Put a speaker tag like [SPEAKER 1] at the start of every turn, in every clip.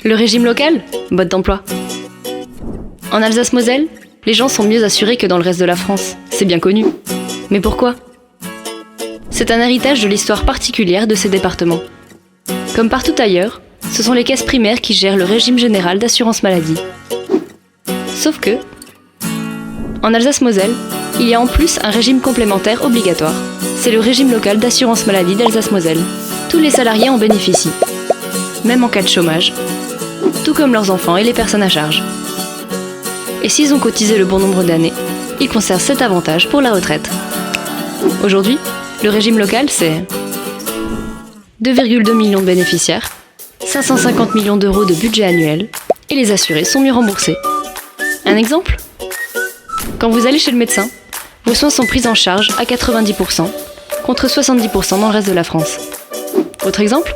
[SPEAKER 1] Le régime local, mode d'emploi. En Alsace-Moselle, les gens sont mieux assurés que dans le reste de la France, c'est bien connu. Mais pourquoi ? C'est un héritage de l'histoire particulière de ces départements. Comme partout ailleurs, ce sont les caisses primaires qui gèrent le régime général d'assurance maladie. Sauf que, en Alsace-Moselle, il y a en plus un régime complémentaire obligatoire. C'est le régime local d'assurance maladie d'Alsace-Moselle. Tous les salariés en bénéficient, même en cas de chômage, tout comme leurs enfants et les personnes à charge. Et s'ils ont cotisé le bon nombre d'années, ils conservent cet avantage pour la retraite. Aujourd'hui, le régime local, c'est 2,2 millions de bénéficiaires, 550 millions d'euros de budget annuel, et les assurés sont mieux remboursés. Un exemple ? Quand vous allez chez le médecin, vos soins sont pris en charge à 90%, contre 70% dans le reste de la France. Autre exemple ?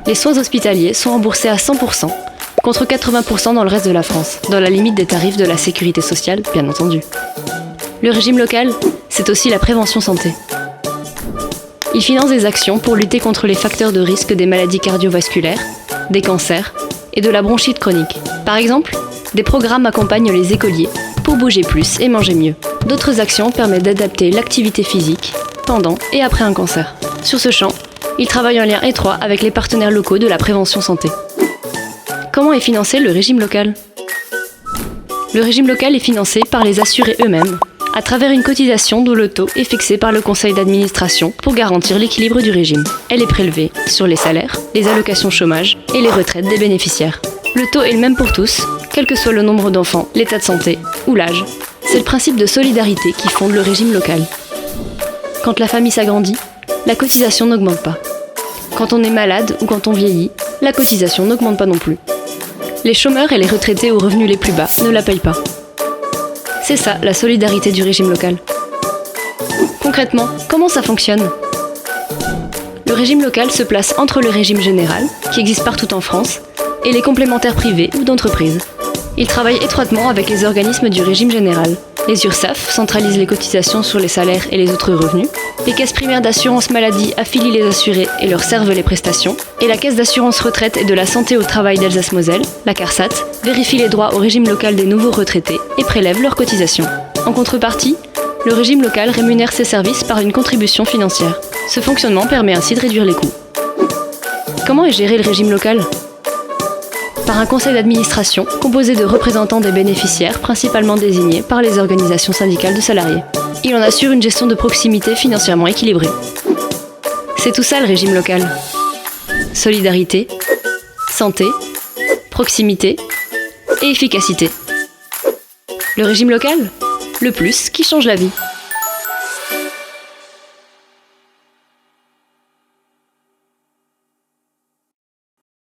[SPEAKER 1] Les soins hospitaliers sont remboursés à 100%, contre 80% dans le reste de la France, dans la limite des tarifs de la sécurité sociale, bien entendu. Le régime local, c'est aussi la prévention santé. Il finance des actions pour lutter contre les facteurs de risque des maladies cardiovasculaires, des cancers et de la bronchite chronique. Par exemple, des programmes accompagnent les écoliers pour bouger plus et manger mieux. D'autres actions permettent d'adapter l'activité physique pendant et après un cancer. Sur ce champ, il travaille en lien étroit avec les partenaires locaux de la prévention santé. Comment est financé le régime local ? Le régime local est financé par les assurés eux-mêmes, à travers une cotisation dont le taux est fixé par le conseil d'administration pour garantir l'équilibre du régime. Elle est prélevée sur les salaires, les allocations chômage et les retraites des bénéficiaires. Le taux est le même pour tous, quel que soit le nombre d'enfants, l'état de santé ou l'âge. C'est le principe de solidarité qui fonde le régime local. Quand la famille s'agrandit, la cotisation n'augmente pas. Quand on est malade ou quand on vieillit, la cotisation n'augmente pas non plus. Les chômeurs et les retraités aux revenus les plus bas ne la payent pas. C'est ça, la solidarité du régime local. Concrètement, comment ça fonctionne ? Le régime local se place entre le régime général, qui existe partout en France, et les complémentaires privés ou d'entreprises. Il travaille étroitement avec les organismes du régime général. Les URSSAF centralisent les cotisations sur les salaires et les autres revenus. Les caisses primaires d'assurance maladie affilient les assurés et leur servent les prestations. Et la caisse d'assurance retraite et de la santé au travail d'Alsace-Moselle, la CARSAT, vérifie les droits au régime local des nouveaux retraités et prélève leurs cotisations. En contrepartie, le régime local rémunère ses services par une contribution financière. Ce fonctionnement permet ainsi de réduire les coûts. Comment est géré le régime local ? Par un conseil d'administration composé de représentants des bénéficiaires principalement désignés par les organisations syndicales de salariés. Il en assure une gestion de proximité financièrement équilibrée. C'est tout ça le régime local. Solidarité, santé, proximité et efficacité. Le régime local ? Le plus qui change la vie.